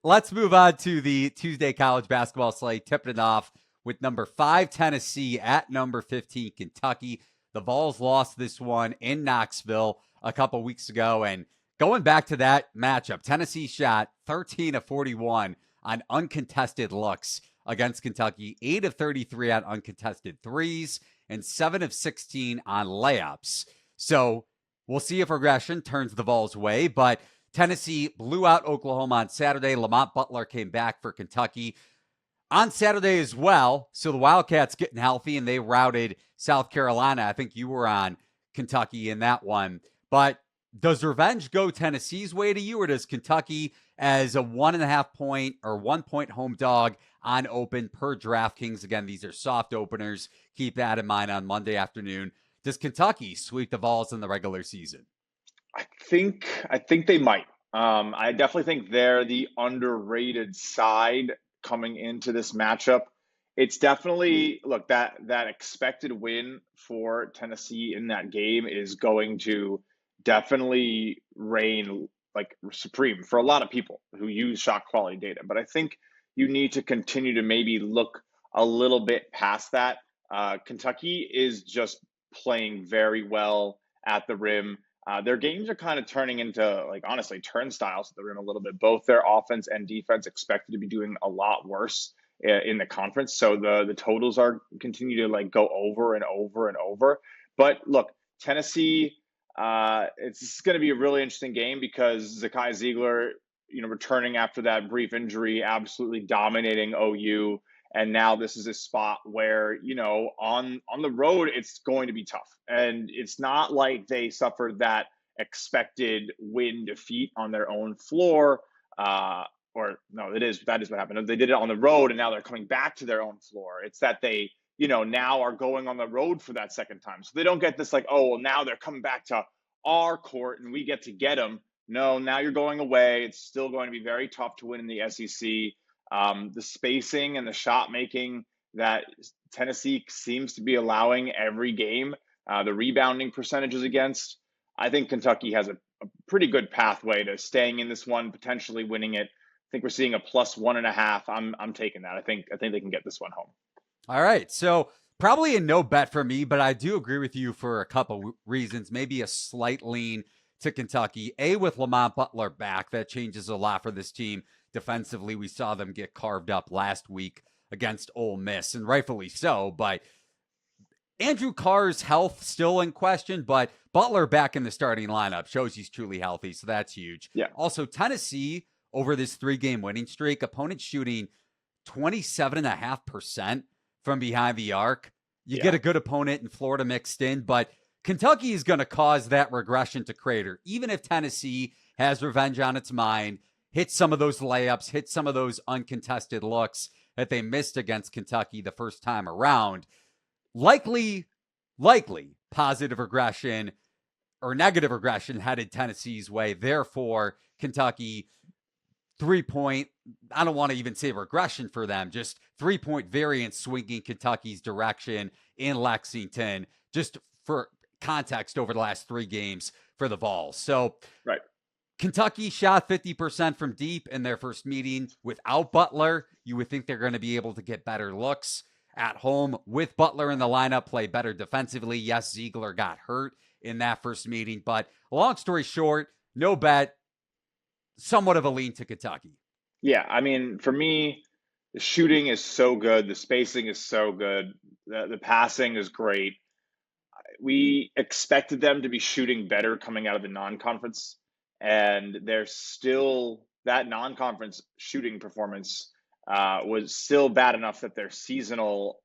let's move on to the Tuesday college basketball slate, tipping it off with number 5 Tennessee at number 15 Kentucky. The Vols lost this one in Knoxville a couple weeks ago, and going back to that matchup, Tennessee shot 13 of 41 on uncontested looks against Kentucky, 8 of 33 on uncontested threes, and 7 of 16 on layups. So we'll see if regression turns the Vols' way, but Tennessee blew out Oklahoma on Saturday. Lamont Butler came back for Kentucky on Saturday as well. So the Wildcats getting healthy, and they routed South Carolina. I think you were on Kentucky in that one. But does revenge go Tennessee's way to you, or does Kentucky, as a 1.5 point or 1 point home dog on open per DraftKings? Again, these are soft openers. Keep that in mind on Monday afternoon. Does Kentucky sweep the Vols in the regular season? I think they might. I definitely think they're the underrated side coming into this matchup. It's definitely look that expected win for Tennessee in that game is going to definitely reign like supreme for a lot of people who use shot quality data. But I think you need to continue to maybe look a little bit past that. Kentucky is just playing very well at the rim. Their games are kind of turning into, like, honestly, turnstiles at the rim a little bit. Both their offense and defense expected to be doing a lot worse in the conference. So the totals are continue to like go over and over and over. But look, Tennessee, it's going to be a really interesting game because Zakai Ziegler, returning after that brief injury, absolutely dominating OU. And now this is a spot where, on the road, it's going to be tough. And it's not like they suffered that expected win defeat on their own floor. Or no, that is what happened. They did it on the road and now they're coming back to their own floor. It's that they, now are going on the road for that second time. So they don't get this like, oh, well, now they're coming back to our court and we get to get them. No, now you're going away. It's still going to be very tough to win in the SEC. The spacing and the shot making that Tennessee seems to be allowing every game, the rebounding percentages against, I think Kentucky has a pretty good pathway to staying in this one, potentially winning it. I think we're seeing a +1.5. I'm taking that. I think they can get this one home. All right. So probably a no bet for me, but I do agree with you for a couple reasons. Maybe a slight lean to Kentucky. With Lamont Butler back, that changes a lot for this team. Defensively, we saw them get carved up last week against Ole Miss, and rightfully so. But Andrew Carr's health still in question, but Butler back in the starting lineup shows he's truly healthy, so that's huge. Yeah. Also, Tennessee, over this 3-game winning streak, opponents shooting 27.5% from behind the arc. You get a good opponent in Florida mixed in, but Kentucky is going to cause that regression to crater. Even if Tennessee has revenge on its mind, hit some of those layups, hit some of those uncontested looks that they missed against Kentucky the first time around, likely positive regression or negative regression headed Tennessee's way. Therefore, Kentucky 3-point, I don't want to even say regression for them, just 3-point variance swinging Kentucky's direction in Lexington, just for context over the last 3 games for the Vols. So right. Kentucky shot 50% from deep in their first meeting. Without Butler, you would think they're going to be able to get better looks at home. With Butler in the lineup, play better defensively. Yes, Ziegler got hurt in that first meeting, but long story short, no bet, somewhat of a lean to Kentucky. Yeah, I mean, for me, the shooting is so good. The spacing is so good. The passing is great. We expected them to be shooting better coming out of the non-conference, and they're still, that non-conference shooting performance was still bad enough that their seasonal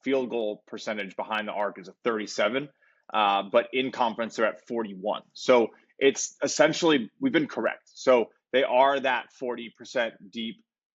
field goal percentage behind the arc is a 37, but in conference they're at 41. So it's essentially, we've been correct. So they are that 40%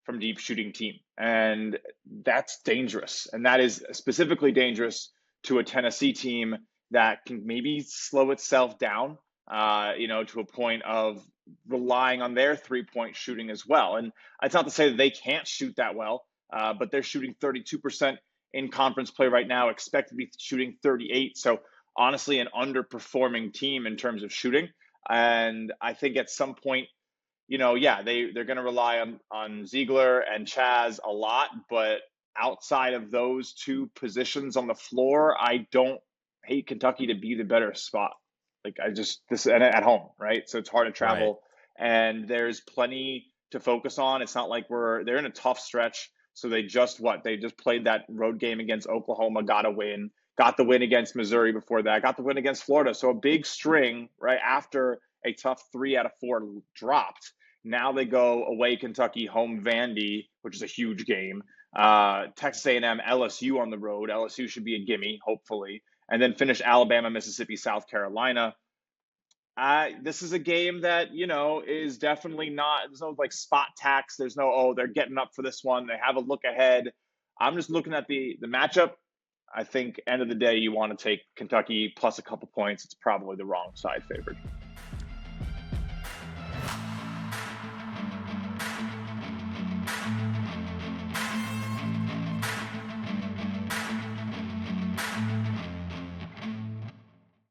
from deep shooting team, and that's dangerous. And that is specifically dangerous to a Tennessee team that can maybe slow itself down, to a point of relying on their 3-point shooting as well. And it's not to say that they can't shoot that well, but they're shooting 32% in conference play right now, expect to be shooting 38. So honestly, an underperforming team in terms of shooting. And I think at some point, yeah, they're going to rely on Ziegler and Chaz a lot, but outside of those two positions on the floor, I don't hate Kentucky to be the better spot. Like I just this and at home, right? So it's hard to Right. travel, and there's plenty to focus on. It's not like they're in a tough stretch. So they just played that road game against Oklahoma, got a win, got the win against Missouri before that, got the win against Florida. So a big string right after a tough 3 out of 4 dropped. Now they go away Kentucky, home Vandy, which is a huge game. Texas A&M, LSU on the road. LSU should be a gimme, hopefully, and then finish Alabama, Mississippi, South Carolina. This is a game that is definitely not. There's no like spot tax. There's no they're getting up for this one. They have a look ahead. I'm just looking at the matchup. I think end of the day you want to take Kentucky plus a couple points. It's probably the wrong side favored.